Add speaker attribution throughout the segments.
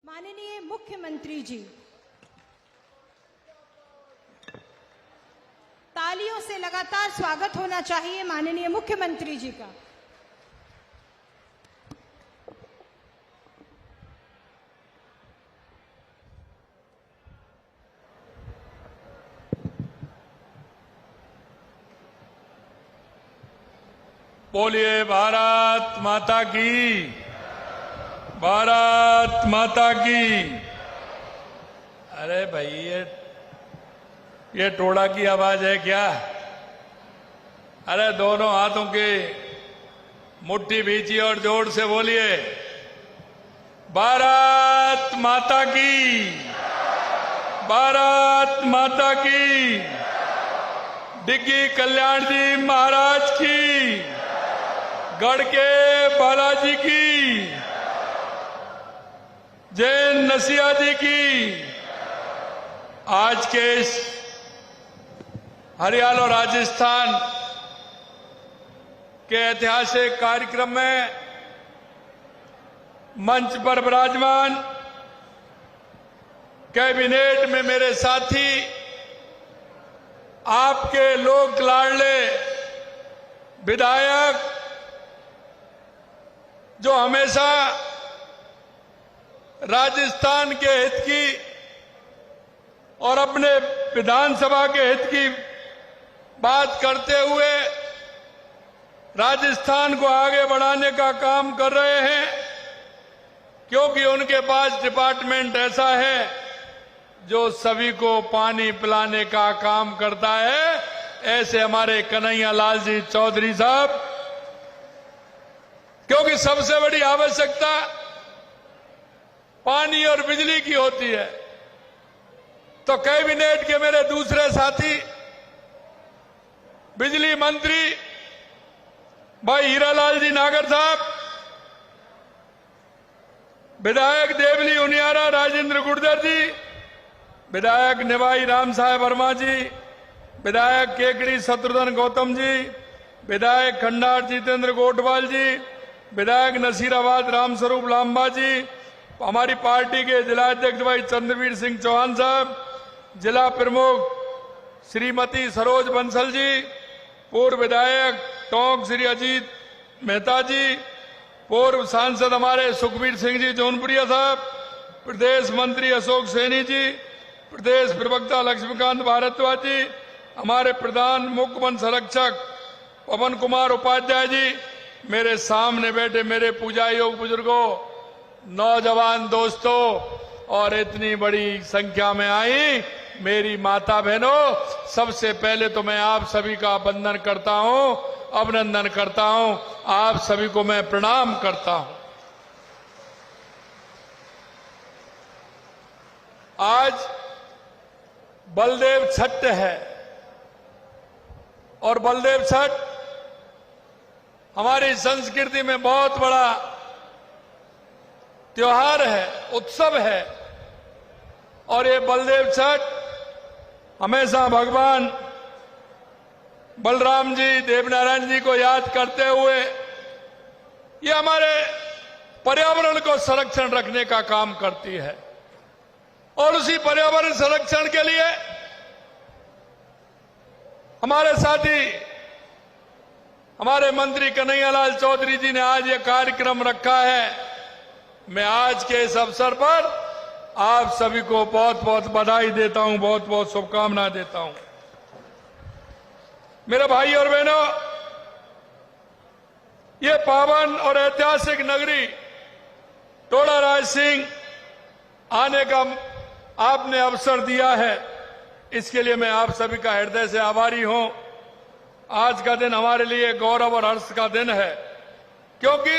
Speaker 1: माननीय मुख्यमंत्री जी, तालियों से लगातार स्वागत होना चाहिए माननीय मुख्यमंत्री जी का।
Speaker 2: बोलिए भारत माता की, भारत माता की। अरे भाई ये टोड़ा की आवाज है क्या? अरे दोनों हाथों के मुट्ठी भींचिए और जोर से बोलिए भारत माता की, भारत माता की। डिग्गी कल्याण जी महाराज की, गढ़ के बालाजी की, जैन नसिया जी की। आज के इस हरियाणा और राजस्थान के ऐतिहासिक कार्यक्रम में मंच पर विराजमान कैबिनेट में मेरे साथी, आपके लोक लाडले विधायक जो हमेशा राजस्थान के हित की और अपने विधानसभा के हित की बात करते हुए राजस्थान को आगे बढ़ाने का काम कर रहे हैं, क्योंकि उनके पास डिपार्टमेंट ऐसा है जो सभी को पानी पिलाने का काम करता है। ऐसे हमारे कन्हैया लाल जी चौधरी साहब, क्योंकि सबसे बड़ी आवश्यकता पानी और बिजली की होती है। तो कैबिनेट के मेरे दूसरे साथी बिजली मंत्री भाई हीरालाल जी नागर साहब, विधायक देवली उनियारा राजेंद्र गुर्जर जी, विधायक निवाई राम साहेब वर्मा जी, विधायक केकड़ी शत्रुघ्न गौतम जी, विधायक खंडार जितेंद्र गोटवाल जी, विधायक नसीराबाद रामस्वरूप लांबा जी, हमारी पार्टी के जिला अध्यक्ष भाई चंद्रवीर सिंह चौहान साहब, जिला प्रमुख श्रीमती सरोज बंसल जी, पूर्व विधायक टोंक श्री अजीत मेहता जी, पूर्व सांसद हमारे सुखबीर सिंह जी जौनपुरिया साहब, प्रदेश मंत्री अशोक सैनी जी, प्रदेश प्रवक्ता लक्ष्मीकांत भारद्वाज जी, हमारे प्रधान मुख्य वन संरक्षक पवन कुमार उपाध्याय जी, मेरे सामने बैठे मेरे पूजा योग बुजुर्गों, नौजवान दोस्तों और इतनी बड़ी संख्या में आई मेरी माता बहनों, सबसे पहले तो मैं आप सभी का वंदन करता हूं, अभिनंदन करता हूं, आप सभी को मैं प्रणाम करता हूं। आज बलदेव छठ है और बलदेव छठ हमारी संस्कृति में बहुत बड़ा त्योहार है, उत्सव है। और ये बलदेव छठ हमेशा भगवान बलराम जी, देवनारायण जी को याद करते हुए ये हमारे पर्यावरण को संरक्षण रखने का काम करती है। और उसी पर्यावरण संरक्षण के लिए हमारे साथी हमारे मंत्री कन्हैयालाल चौधरी जी ने आज ये कार्यक्रम रखा है। मैं आज के इस अवसर पर आप सभी को बहुत बहुत बधाई देता हूं, बहुत बहुत शुभकामनाएं देता हूं। मेरे भाई और बहनों, ये पावन और ऐतिहासिक नगरी टोडा राज सिंह आने का आपने अवसर दिया है, इसके लिए मैं आप सभी का हृदय से आभारी हूं। आज का दिन हमारे लिए गौरव और हर्ष का दिन है, क्योंकि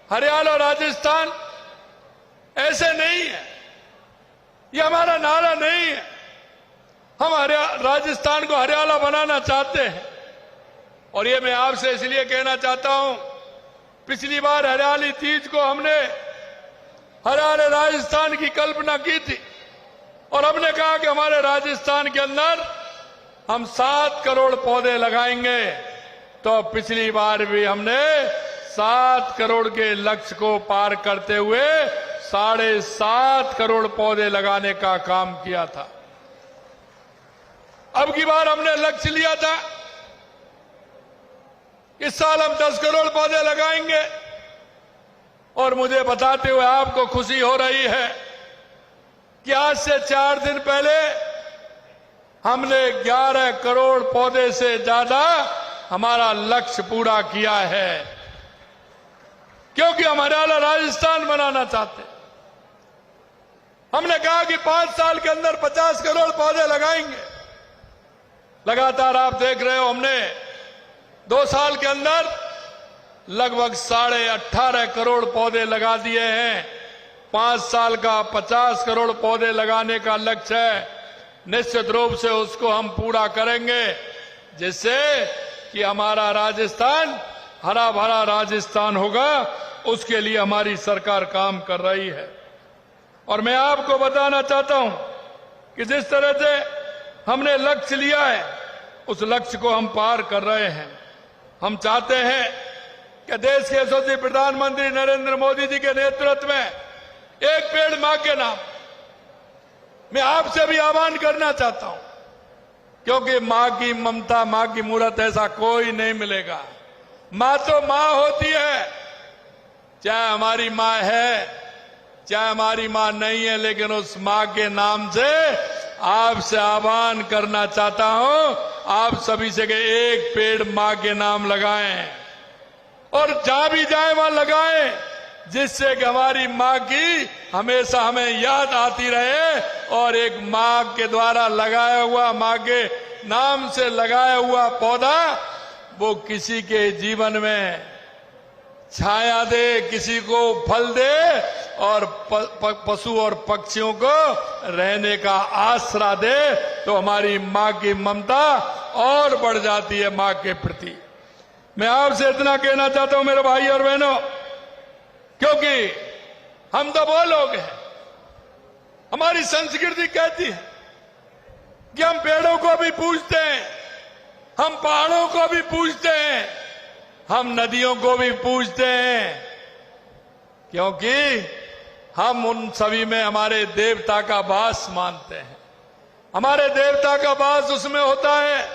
Speaker 2: हरियाणा और राजस्थान ऐसे नहीं है, ये हमारा नारा नहीं है। हम राजस्थान को हरियाणा बनाना चाहते हैं। और ये मैं आपसे इसलिए कहना चाहता हूं, पिछली बार हरियाली तीज को हमने हरियाणा राजस्थान की कल्पना की थी और हमने कहा कि हमारे राजस्थान के अंदर हम 7 करोड़ पौधे लगाएंगे। तो पिछली बार भी हमने 7 करोड़ के लक्ष्य को पार करते हुए 7.5 करोड़ पौधे लगाने का काम किया था। अब की बार हमने लक्ष्य लिया था इस साल हम 10 करोड़ पौधे लगाएंगे, और मुझे बताते हुए आपको खुशी हो रही है कि आज से 4 दिन पहले हमने 11 करोड़ पौधे से ज्यादा हमारा लक्ष्य पूरा किया है, क्योंकि हम हरियाणा राजस्थान बनाना चाहते हैं। हमने कहा कि 5 साल के अंदर 50 करोड़ पौधे लगाएंगे। लगातार आप देख रहे हो, हमने 2 साल के अंदर लगभग 18.5 करोड़ पौधे लगा दिए हैं। 5 साल का 50 करोड़ पौधे लगाने का लक्ष्य है। निश्चित रूप से उसको हम पूरा करेंगे, जिससे कि हमारा राजस्थान हरा भरा राजस्थान होगा। उसके लिए हमारी सरकार काम कर रही है। और मैं आपको बताना चाहता हूं कि जिस तरह से हमने लक्ष्य लिया है, उस लक्ष्य को हम पार कर रहे हैं। हम चाहते हैं कि देश के यशस्वी प्रधानमंत्री नरेंद्र मोदी जी के नेतृत्व में एक पेड़ मां के नाम, मैं आपसे भी आह्वान करना चाहता हूं, क्योंकि मां की ममता, मां की मूरत ऐसा कोई नहीं मिलेगा। मां तो मां होती है, चाहे हमारी मां है चाहे हमारी मां नहीं है, लेकिन उस मां के नाम से आपसे आह्वान करना चाहता हूं, आप सभी से कि एक पेड़ मां के नाम लगाएं, और जहां भी जाए वहां लगाएं, जिससे कि हमारी मां की हमेशा हमें याद आती रहे। और एक मां के द्वारा लगाया हुआ, मां के नाम से लगाया हुआ पौधा वो किसी के जीवन में छाया दे, किसी को फल दे, और पशु और पक्षियों को रहने का आसरा दे, तो हमारी मां की ममता और बढ़ जाती है मां के प्रति। मैं आपसे इतना कहना चाहता हूं मेरे भाई और बहनों, क्योंकि हम तो वो लोग हैं, हमारी संस्कृति कहती है कि हम पेड़ों को भी पूजते हैं, हम पहाड़ों को भी पूजते हैं, हम नदियों को भी पूजते हैं, क्योंकि हम उन सभी में हमारे देवता का वास मानते हैं। हमारे देवता का वास उसमें होता है,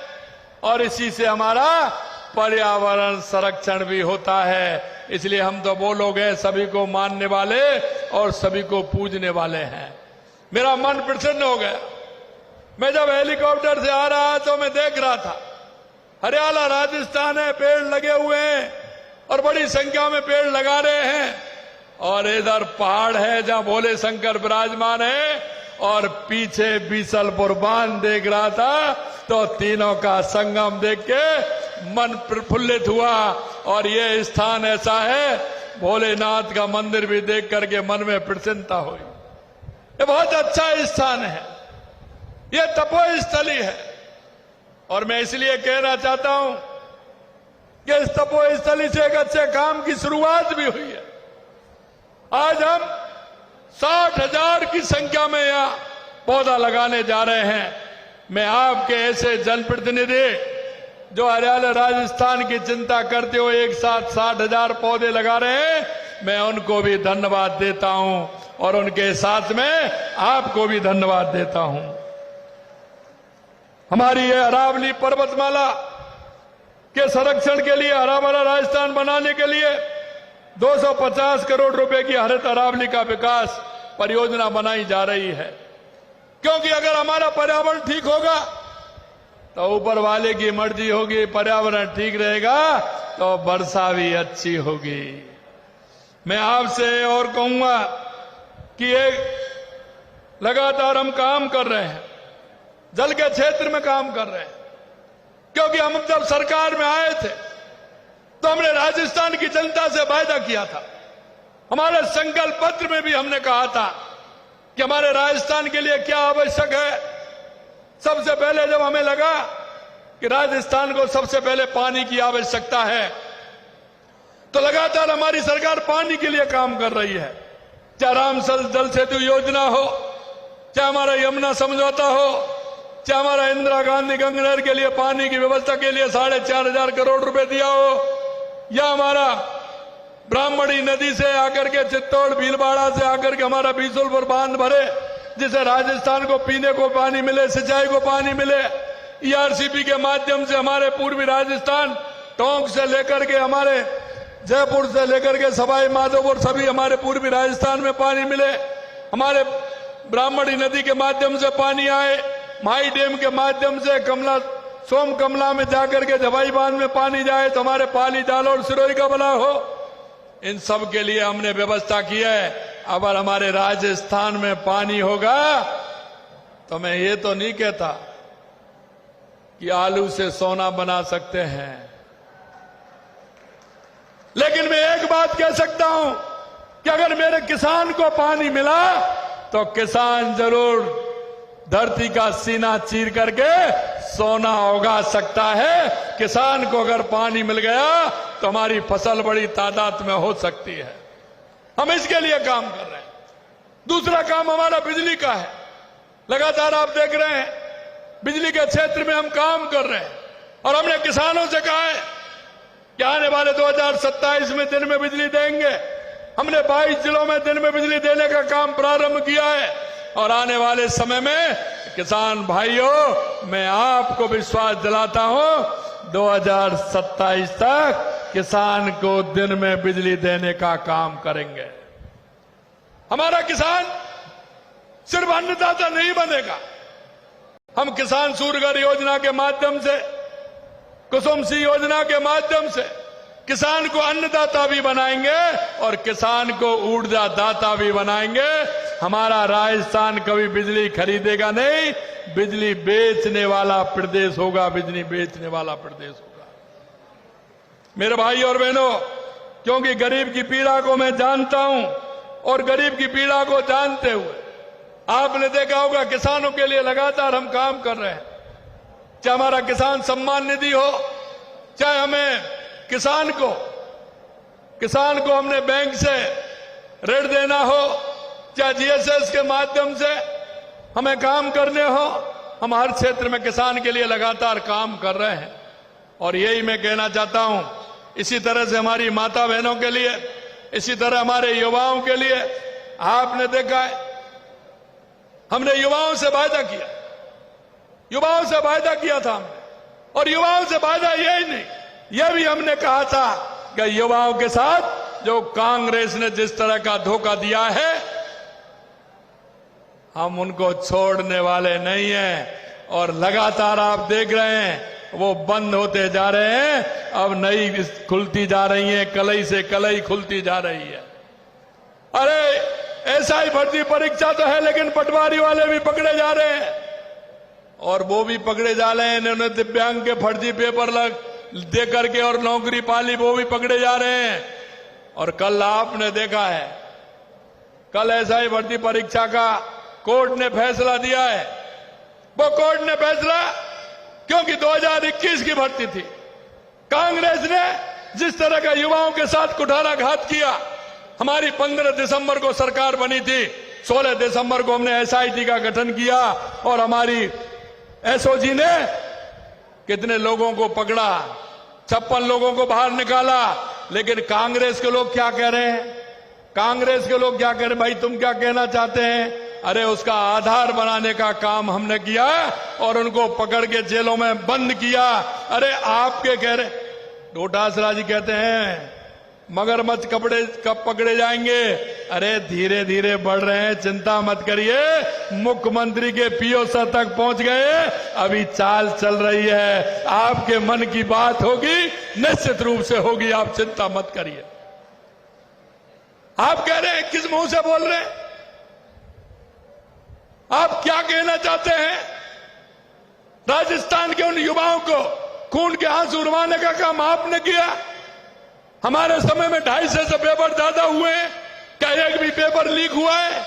Speaker 2: और इसी से हमारा पर्यावरण संरक्षण भी होता है। इसलिए हम तो वो लोग हैं सभी को मानने वाले और सभी को पूजने वाले हैं। मेरा मन प्रसन्न हो गया। मैं जब हेलीकॉप्टर से आ रहा तो मैं देख रहा था, हरियाणा राजस्थान है, पेड़ लगे हुए हैं और बड़ी संख्या में पेड़ लगा रहे हैं, और इधर पहाड़ है जहां भोले शंकर विराजमान है, और पीछे बीसलपुर बांध देख रहा था, तो तीनों का संगम देख के मन प्रफुल्लित हुआ। और ये स्थान ऐसा है, भोलेनाथ का मंदिर भी देख करके मन में प्रसन्नता हुई। ये बहुत अच्छा स्थान है, ये तपोस्थली है। और मैं इसलिए कहना चाहता हूं कि इस तपोस्थली से एक अच्छे काम की शुरुआत भी हुई है। आज हम 60,000 की संख्या में यहां पौधा लगाने जा रहे हैं। मैं आपके ऐसे जनप्रतिनिधि जो हरियाणा राजस्थान की चिंता करते हुए एक साथ 60,000 पौधे लगा रहे हैं, मैं उनको भी धन्यवाद देता हूं, और उनके साथ में आपको भी धन्यवाद देता हूं। हमारी ये अरावली पर्वतमाला के संरक्षण के लिए, हरा भरा राजस्थान बनाने के लिए 250 करोड़ रुपए की हरित अरावली का विकास परियोजना बनाई जा रही है। क्योंकि अगर हमारा पर्यावरण ठीक होगा तो ऊपर वाले की मर्जी होगी, पर्यावरण ठीक रहेगा तो वर्षा भी अच्छी होगी। मैं आपसे और कहूंगा कि एक लगातार हम काम कर रहे हैं, जल के क्षेत्र में काम कर रहे हैं, क्योंकि हम जब सरकार में आए थे तो हमने राजस्थान की जनता से वायदा किया था। हमारे संकल्प पत्र में भी हमने कहा था कि हमारे राजस्थान के लिए क्या आवश्यक है। सबसे पहले जब हमें लगा कि राजस्थान को सबसे पहले पानी की आवश्यकता है, तो लगातार हमारी सरकार पानी के लिए काम कर रही है। चाहे रामसर जल सेतु योजना हो, चाहे हमारा यमुना समझौता हो, चाहे हमारा इंदिरा गांधी गंगा के लिए पानी की व्यवस्था के लिए 4,500 करोड़ रुपए दिया हो, या हमारा ब्राह्मणी नदी से आकर के चित्तौड़ भीलवाड़ा से आकर के हमारा बीसलपुर बांध भरे, जिसे राजस्थान को पीने को पानी मिले, सिंचाई को पानी मिले। ईआरसीपी के माध्यम से हमारे पूर्वी राजस्थान टोंक से लेकर के हमारे जयपुर से लेकर के सवाई माधोपुर सभी हमारे पूर्वी राजस्थान में पानी मिले। हमारे ब्राह्मणी नदी के माध्यम से पानी आए, माई डैम के माध्यम से कमला सोम कमला में जाकर के जवाई बांध में पानी जाए, तो हमारे पाली जालौर सिरोही का भला हो। इन सब के लिए हमने व्यवस्था की है। अगर हमारे राजस्थान में पानी होगा तो मैं ये तो नहीं कहता कि आलू से सोना बना सकते हैं, लेकिन मैं एक बात कह सकता हूं कि अगर मेरे किसान को पानी मिला तो किसान जरूर धरती का सीना चीर करके सोना उगा सकता है। किसान को अगर पानी मिल गया तो हमारी फसल बड़ी तादाद में हो सकती है। हम इसके लिए काम कर रहे हैं। दूसरा काम हमारा बिजली का है। लगातार आप देख रहे हैं बिजली के क्षेत्र में हम काम कर रहे हैं, और हमने किसानों से कहा है कि आने वाले 2027 में दिन में बिजली देंगे। हमने 22 जिलों में दिन में बिजली देने का काम प्रारंभ किया है, और आने वाले समय में किसान भाइयों, मैं आपको विश्वास दिलाता हूं 2027 तक किसान को दिन में बिजली देने का काम करेंगे। हमारा किसान सिर्फ अन्नदाता नहीं बनेगा। हम किसान सूर्यघर योजना के माध्यम से, कुसुम सिंह योजना के माध्यम से किसान को अन्नदाता भी बनाएंगे और किसान को ऊर्जा दाता भी बनाएंगे। हमारा राजस्थान कभी बिजली खरीदेगा नहीं, बिजली बेचने वाला प्रदेश होगा, बिजली बेचने वाला प्रदेश होगा। मेरे भाई और बहनों, क्योंकि गरीब की पीड़ा को मैं जानता हूं, और गरीब की पीड़ा को जानते हुए आपने देखा होगा किसानों के लिए लगातार हम काम कर रहे हैं। चाहे हमारा किसान सम्मान निधि हो, चाहे हमें किसान को हमने बैंक से ऋण देना हो, चाहे जीएसएस के माध्यम से हमें काम करने हो, हम हर क्षेत्र में किसान के लिए लगातार काम कर रहे हैं। और यही मैं कहना चाहता हूं, इसी तरह से हमारी माता बहनों के लिए, इसी तरह हमारे युवाओं के लिए। आपने देखा है हमने युवाओं से वायदा किया, युवाओं से वायदा किया था हमने, और युवाओं से वायदा यही नहीं, यह भी हमने कहा था कि युवाओं के साथ जो कांग्रेस ने जिस तरह का धोखा दिया है, हम उनको छोड़ने वाले नहीं हैं। और लगातार आप देख रहे हैं वो बंद होते जा रहे हैं, अब नई खुलती जा रही है, कलई से कलई खुलती जा रही है। अरे एसआई भर्ती परीक्षा तो है, लेकिन पटवारी वाले भी पकड़े जा रहे हैं, और वो भी पकड़े जा रहे हैं। इन्होंने दिव्यांग के फर्जी पेपर दे करके और नौकरी पाली, वो भी पकड़े जा रहे हैं। और कल आपने देखा है, कल एसआई भर्ती परीक्षा का कोर्ट ने फैसला दिया है। वो कोर्ट ने फैसला, क्योंकि 2021 की भर्ती थी, कांग्रेस ने जिस तरह का युवाओं के साथ कुठाराघात किया। हमारी 15 दिसंबर को सरकार बनी थी, 16 दिसंबर को हमने एसआईटी का गठन किया, और हमारी एसओजी ने कितने लोगों को पकड़ा, 56 लोगों को बाहर निकाला। लेकिन कांग्रेस के लोग क्या कह रहे हैं, कांग्रेस के लोग क्या कह रहे हैं, भाई तुम क्या कहना चाहते हैं? अरे उसका आधार बनाने का काम हमने किया और उनको पकड़ के जेलों में बंद किया। अरे आपके कह रहे, डोटासरा जी कहते हैं मगरमच्छ कब पकड़े जाएंगे? अरे धीरे धीरे बढ़ रहे हैं, चिंता मत करिए। मुख्यमंत्री के पीओ सर तक पहुंच गए, अभी चाल चल रही है। आपके मन की बात होगी, निश्चित रूप से होगी, आप चिंता मत करिए। आप कह रहे हैं किस मुंह से बोल रहे हैं? आप क्या कहना चाहते हैं? राजस्थान के उन युवाओं को खून के आंसू रुलाने का काम आपने किया। हमारे समय में 250 से पेपर ज्यादा हुए हैं, क्या एक भी पेपर लीक हुआ है?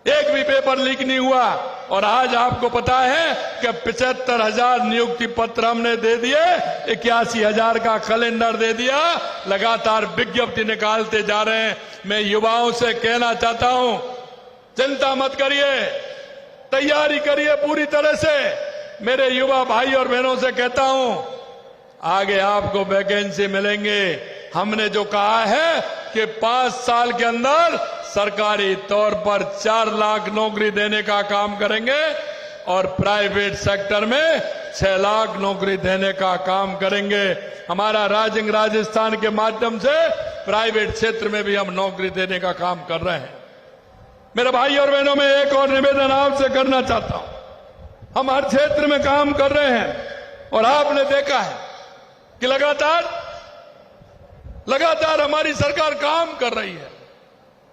Speaker 2: एक भी पेपर लीक नहीं हुआ। और आज आपको पता है कि 75,000 नियुक्ति पत्र हमने दे दिए, 81,000 का कैलेंडर दे दिया, लगातार विज्ञप्ति निकालते जा रहे हैं। मैं युवाओं से कहना चाहता हूं, चिंता मत करिए, तैयारी करिए पूरी तरह से। मेरे युवा भाई और बहनों से कहता हूं, आगे आपको वैकेंसी मिलेंगे, हमने जो कहा है कि 5 साल के अंदर सरकारी तौर पर 4 लाख नौकरी देने का काम करेंगे और प्राइवेट सेक्टर में 6 लाख नौकरी देने का काम करेंगे। हमारा राजिंग राजस्थान के माध्यम से प्राइवेट क्षेत्र में भी हम नौकरी देने का काम कर रहे हैं। मेरे भाई और बहनों, में एक और निवेदन आपसे करना चाहता हूं। हम हर क्षेत्र में काम कर रहे हैं और आपने देखा है कि लगातार हमारी सरकार काम कर रही है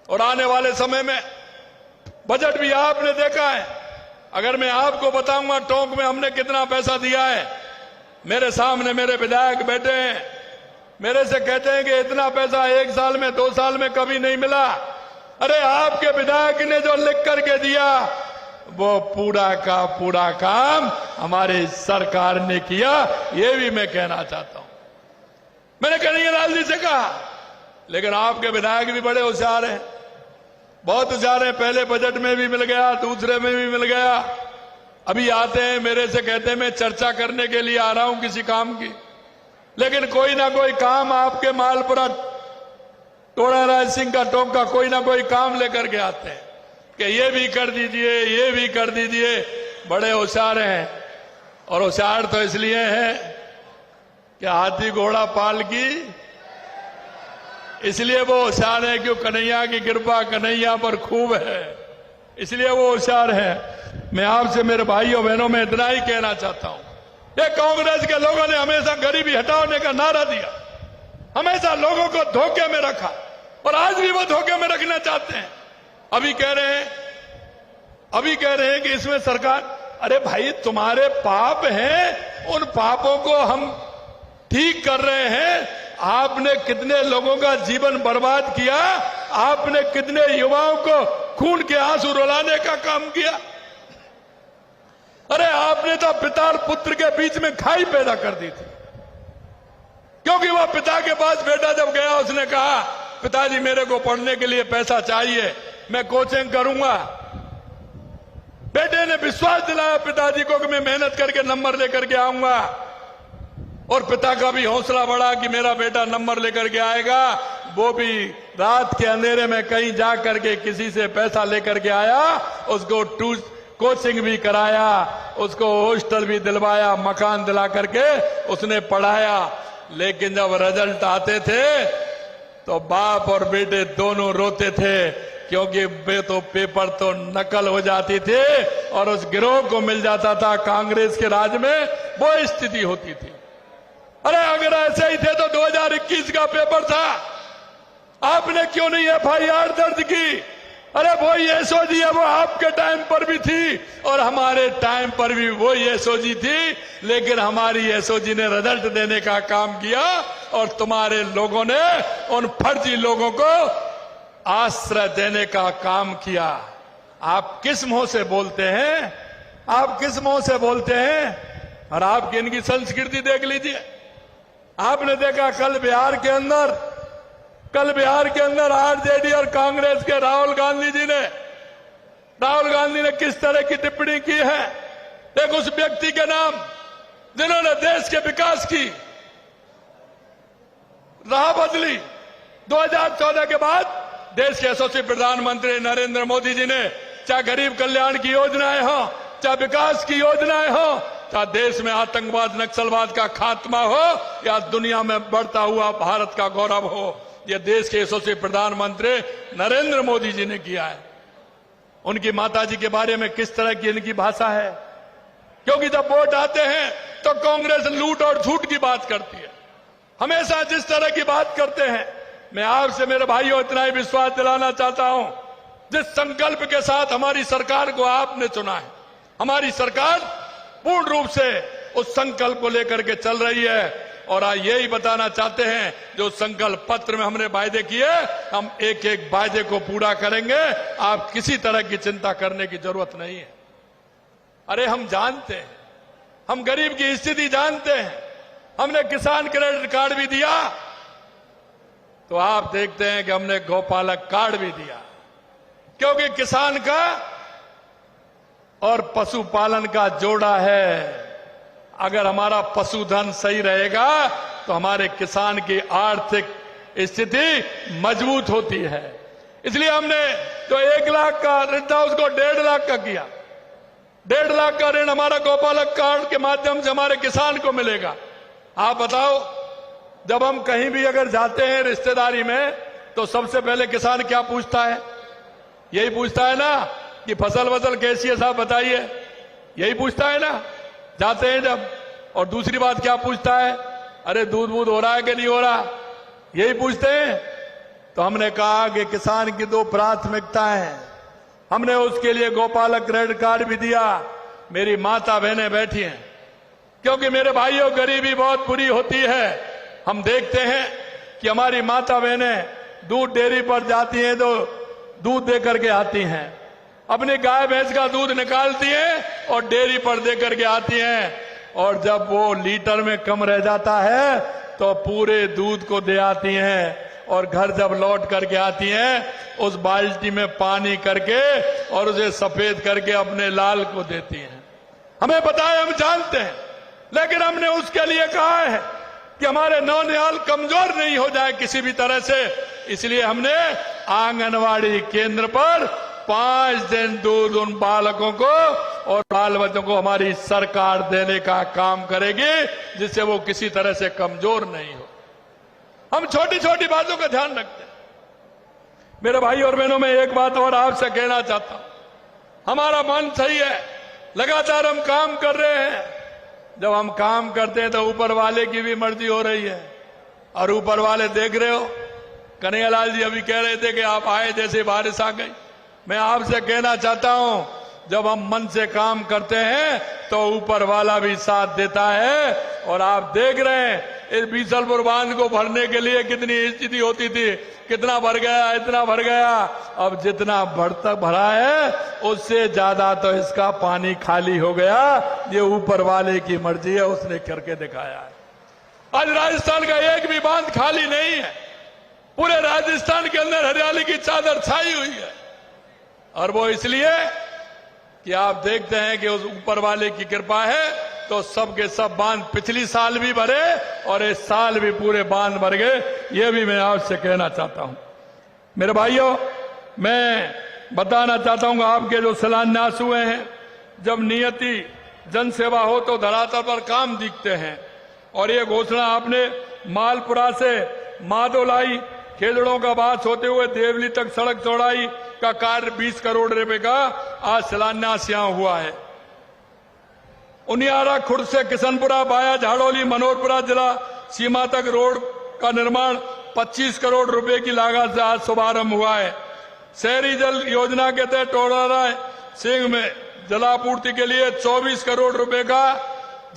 Speaker 2: और आने वाले समय में बजट भी आपने देखा है। अगर मैं आपको बताऊंगा टोंक में हमने कितना पैसा दिया है, मेरे सामने मेरे विधायक बैठे हैं, मेरे से कहते हैं कि इतना पैसा 1 साल में 2 साल में कभी नहीं मिला। अरे आपके विधायक ने जो लिख करके दिया वो पूरा का पूरा काम हमारी सरकार ने किया, ये भी मैं कहना चाहता हूं। मैंने कन्हैयालाल जी से कहा, लेकिन आपके विधायक भी बड़े होशियार हैं, बहुत होशियार हैं। पहले बजट में भी मिल गया, दूसरे में भी मिल गया, अभी आते हैं मेरे से कहते हैं मैं चर्चा करने के लिए आ रहा हूं किसी काम की, लेकिन कोई ना कोई काम आपके मालपुरा टोड़ा राज सिंह का टोंक का कोई ना कोई काम लेकर के आते हैं कि ये भी कर दीजिए, ये भी कर दीजिए। बड़े होशियार हैं और होशियार तो इसलिए हैं कि हाथी घोड़ा पाल की, इसलिए वो होशियार है क्यों कन्हैया की कृपा कन्हैया पर खूब है, इसलिए वो होशियार है। मैं आपसे मेरे भाइयों बहनों में इतना ही कहना चाहता हूं, ये कांग्रेस के लोगों ने हमेशा गरीबी हटाने का नारा दिया, हमेशा लोगों को धोखे में रखा और आज भी वो धोखे में रखना चाहते हैं। अभी कह रहे हैं कि इसमें सरकार, अरे भाई तुम्हारे पाप हैं, उन पापों को हम ठीक कर रहे हैं। आपने कितने लोगों का जीवन बर्बाद किया, आपने कितने युवाओं को खून के आंसू रुलाने का काम किया। अरे आपने तो पिता और पुत्र के बीच में खाई पैदा कर दी थी, क्योंकि वह पिता के पास बेटा जब गया उसने कहा पिताजी मेरे को पढ़ने के लिए पैसा चाहिए, मैं कोचिंग करूंगा। बेटे ने विश्वास दिलाया पिताजी को कि मैं मेहनत करके नंबर लेकर के आऊंगा, और पिता का भी हौसला बढ़ा कि मेरा बेटा नंबर लेकर के आएगा। वो भी रात के अंधेरे में कहीं जा करके किसी से पैसा लेकर के आया, उसको कोचिंग भी कराया, उसको हॉस्टल भी दिलवाया, मकान दिला करके उसने पढ़ाया। लेकिन जब रिजल्ट आते थे तो बाप और बेटे दोनों रोते थे, क्योंकि पेपर तो नकल हो जाती थी और उस गिरोह को मिल जाता था। कांग्रेस के राज में वो स्थिति होती थी। अरे अगर ऐसे ही थे तो 2021 का पेपर था, आपने क्यों नहीं FIR दर्ज की? अरे वही एसओजी है, वो आपके टाइम पर भी थी और हमारे टाइम पर भी वही एसओजी थी, लेकिन हमारी एसओजी ने रिजल्ट देने का काम किया और तुम्हारे लोगों ने उन फर्जी लोगों को आश्रय देने का काम किया। आप किस मुंह से बोलते हैं? आप किस मुंह से बोलते हैं? और आपकी इनकी संस्कृति देख लीजिए। आपने देखा कल बिहार के अंदर आरजेडी और कांग्रेस के राहुल गांधी ने किस तरह की टिप्पणी की है। एक उस व्यक्ति के नाम जिन्होंने देश के विकास की राह बदली। 2014 के बाद देश के यशस्वी प्रधानमंत्री नरेंद्र मोदी जी ने चाहे गरीब कल्याण की योजनाएं हो, चाहे विकास की योजनाएं हो, चाहे देश में आतंकवाद नक्सलवाद का खात्मा हो या दुनिया में बढ़ता हुआ भारत का गौरव हो, यह देश के यशस्वी प्रधानमंत्री नरेंद्र मोदी जी ने किया है। उनकी माताजी के बारे में किस तरह की इनकी भाषा है, क्योंकि जब वोट आते हैं तो कांग्रेस लूट और झूठ की बात करती है। हमेशा जिस तरह की बात करते हैं, मैं आपसे मेरे भाइयों इतना ही विश्वास दिलाना चाहता हूं, जिस संकल्प के साथ हमारी सरकार को आपने चुना है, हमारी सरकार पूर्ण रूप से उस संकल्प को लेकर के चल रही है। और आज यही बताना चाहते हैं, जो संकल्प पत्र में हमने वायदे किए, हम एक एक वायदे को पूरा करेंगे। आप किसी तरह की चिंता करने की जरूरत नहीं है। अरे हम जानते हैं, हम गरीब की स्थिति जानते हैं। हमने किसान क्रेडिट कार्ड भी दिया, तो आप देखते हैं कि हमने गौपालक कार्ड भी दिया, क्योंकि किसान का और पशुपालन का जोड़ा है। अगर हमारा पशुधन सही रहेगा तो हमारे किसान की आर्थिक स्थिति मजबूत होती है। इसलिए हमने जो 1 लाख का ऋण था उसको 1.5 लाख का किया। 1.5 लाख का ऋण हमारा गौपालक कार्ड के माध्यम से हमारे किसान को मिलेगा। आप बताओ, जब हम कहीं भी अगर जाते हैं रिश्तेदारी में तो सबसे पहले किसान क्या पूछता है? यही पूछता है ना कि फसल वसल कैसी है साहब बताइए, यही पूछता है ना जाते हैं जब। और दूसरी बात क्या पूछता है? अरे दूध वूध हो रहा है कि नहीं हो रहा, यही पूछते हैं। तो हमने कहा कि किसान की 2 प्राथमिकता है, हमने उसके लिए गौपालक क्रेडिट कार्ड भी दिया। मेरी माता बहनें बैठी हैं, क्योंकि मेरे भाइयों गरीबी बहुत बुरी होती है। हम देखते हैं कि हमारी माता बहनें दूध डेयरी पर जाती हैं तो दूध दे करके आती हैं, अपनी गाय भैंस का दूध निकालती हैं और डेयरी पर दे करके आती हैं, और जब वो लीटर में कम रह जाता है तो पूरे दूध को दे आती हैं, और घर जब लौट करके आती हैं उस बाल्टी में पानी करके और उसे सफेद करके अपने लाल को देती हैं। हमें पता है, हम जानते हैं, लेकिन हमने उसके लिए कहा है कि हमारे नौनिहाल कमजोर नहीं हो जाए किसी भी तरह से। इसलिए हमने आंगनवाड़ी केंद्र पर 5 दिन दूध उन बालकों को और बाल बच्चों को हमारी सरकार देने का काम करेगी, जिससे वो किसी तरह से कमजोर नहीं हो। हम छोटी छोटी बातों का ध्यान रखते हैं। मेरे भाई और बहनों, मैं एक बात और आपसे कहना चाहता हूं, हमारा मन सही है, लगातार हम काम कर रहे हैं। जब हम काम करते हैं तो ऊपर वाले की भी मर्जी हो रही है, और ऊपर वाले देख रहे हो। कन्हैयालाल जी अभी कह रहे थे कि आप आए जैसे बारिश आ गई। मैं आपसे कहना चाहता हूं, जब हम मन से काम करते हैं तो ऊपर वाला भी साथ देता है। और आप देख रहे हैं इस बीसलपुर बांध को भरने के लिए कितनी स्थिति होती थी, कितना भर गया, इतना भर गया। अब जितना भरा है उससे ज्यादा तो इसका पानी खाली हो गया। ये ऊपर वाले की मर्जी है, उसने करके दिखाया है। आज राजस्थान का एक भी बांध खाली नहीं है, पूरे राजस्थान के अंदर हरियाली की चादर छाई हुई है। और वो इसलिए कि आप देखते हैं कि उस ऊपर वाले की कृपा है, तो सब के सब बांध पिछली साल भी भरे और इस साल भी पूरे बांध भर गए। ये भी मैं आपसे कहना चाहता हूं। मेरे भाइयों, मैं बताना चाहता हूं, आपके जो शिलान्यास हुए हैं, जब नियति जनसेवा हो तो धरातल पर काम दिखते हैं। और ये घोषणा आपने मालपुरा से माधोलाई खेजड़ों का बास होते हुए देवली तक सड़क चौड़ाई का कार्य 20 करोड़ रुपए का आज शिलान्यास यहां हुआ है। उनियारा खुर्द से किशनपुरा बाया झाड़ोली मनोहरपुरा जिला सीमा तक रोड का निर्माण 25 करोड़ रुपए की लागत से आज शुभारंभ हुआ है। शहरी जल योजना के तहत टोडाराय सिंह में जलापूर्ति के लिए 24 करोड़ रुपए का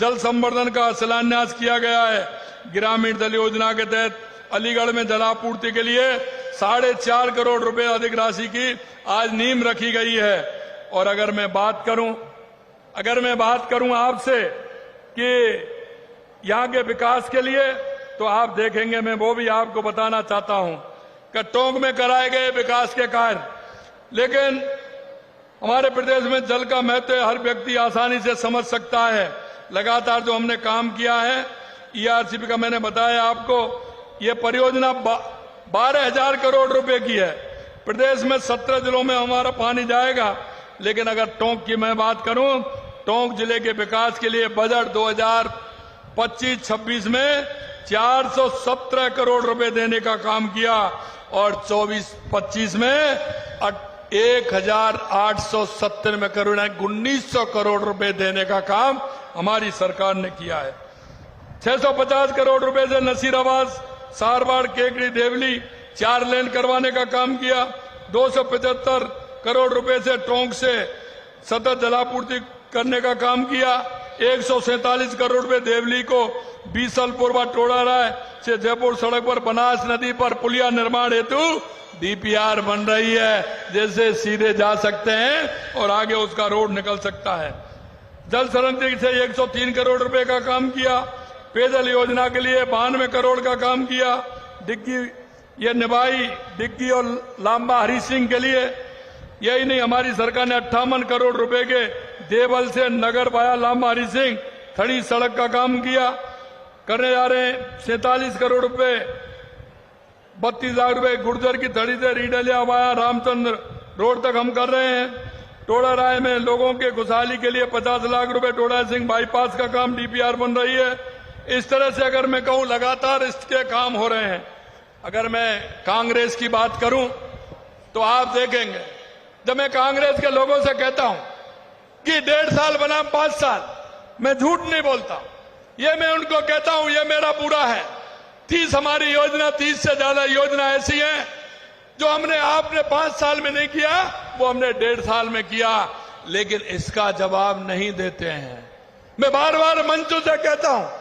Speaker 2: जल संवर्धन का शिलान्यास किया गया है। ग्रामीण जल योजना के तहत अलीगढ़ में जलापूर्ति के लिए 4.5 करोड़ रुपए अधिक राशि की आज नींव रखी गई है। और अगर मैं बात करूं आपसे कि यहां के विकास के लिए, तो आप देखेंगे, मैं वो भी आपको बताना चाहता हूं कि टोंक में कराए गए विकास के कार्य, लेकिन हमारे प्रदेश में जल का महत्व हर व्यक्ति आसानी से समझ सकता है। लगातार जो हमने काम किया है, ईआरसीपी का मैंने बताया आपको, ये परियोजना 12,000 करोड़ रुपए की है। प्रदेश में 17 जिलों में हमारा पानी जाएगा। लेकिन अगर टोंक की मैं बात करूं, टोंक जिले के विकास के लिए बजट 2025-26 में 417 करोड़ रुपए देने का काम किया, और 24-25 में 1,870 करोड़ 1,900 करोड़ रुपए देने का काम हमारी सरकार ने किया है। 650 करोड़ रुपए से नसीराबाद सारवाड़ केकड़ी देवली 4 लेन करवाने का काम किया। 275 करोड़ रुपए से टोंक से सतत जलापूर्ति करने का काम किया। 147 करोड़ रुपए देवली को बीसलपुर व टोडाराय से जयपुर सड़क पर बनास नदी पर पुलिया निर्माण हेतु डीपीआर बन रही है, जैसे सीधे जा सकते हैं और आगे उसका रोड निकल सकता है। जल संरक्षण से 103 करोड़ रुपए का काम किया। पेयजल योजना के लिए 92 करोड़ का काम किया। ये निभाई डिग्गी और लांबा हरी सिंह के लिए। यही नहीं, हमारी सरकार ने 58 करोड़ रुपए के देवल से नगर वाया लांबा हरी सिंह खड़ी सड़क का काम किया। करने जा रहे हैं 47 करोड़ रुपए 32,000 रुपए गुर्जर की थड़ी से रीडलिया वाया रामचंद्र रोड तक हम कर रहे हैं। टोड़ा राय में लोगों के खुशहाली के लिए 50 लाख रुपए टोड़ा सिंह बाईपास का काम डीपीआर बन रही है। इस तरह से अगर मैं कहूं लगातार इसके काम हो रहे हैं। अगर मैं कांग्रेस की बात करूं तो आप देखेंगे, जब मैं कांग्रेस के लोगों से कहता हूं कि 1.5 साल बना 5 साल, मैं झूठ नहीं बोलता। ये मैं उनको कहता हूं, ये मेरा पूरा है। 30 हमारी योजना, 30 से ज्यादा योजना ऐसी है जो हमने आपने 5 साल में नहीं किया, वो हमने 1.5 साल में किया, लेकिन इसका जवाब नहीं देते हैं। मैं बार बार मंचों से कहता हूं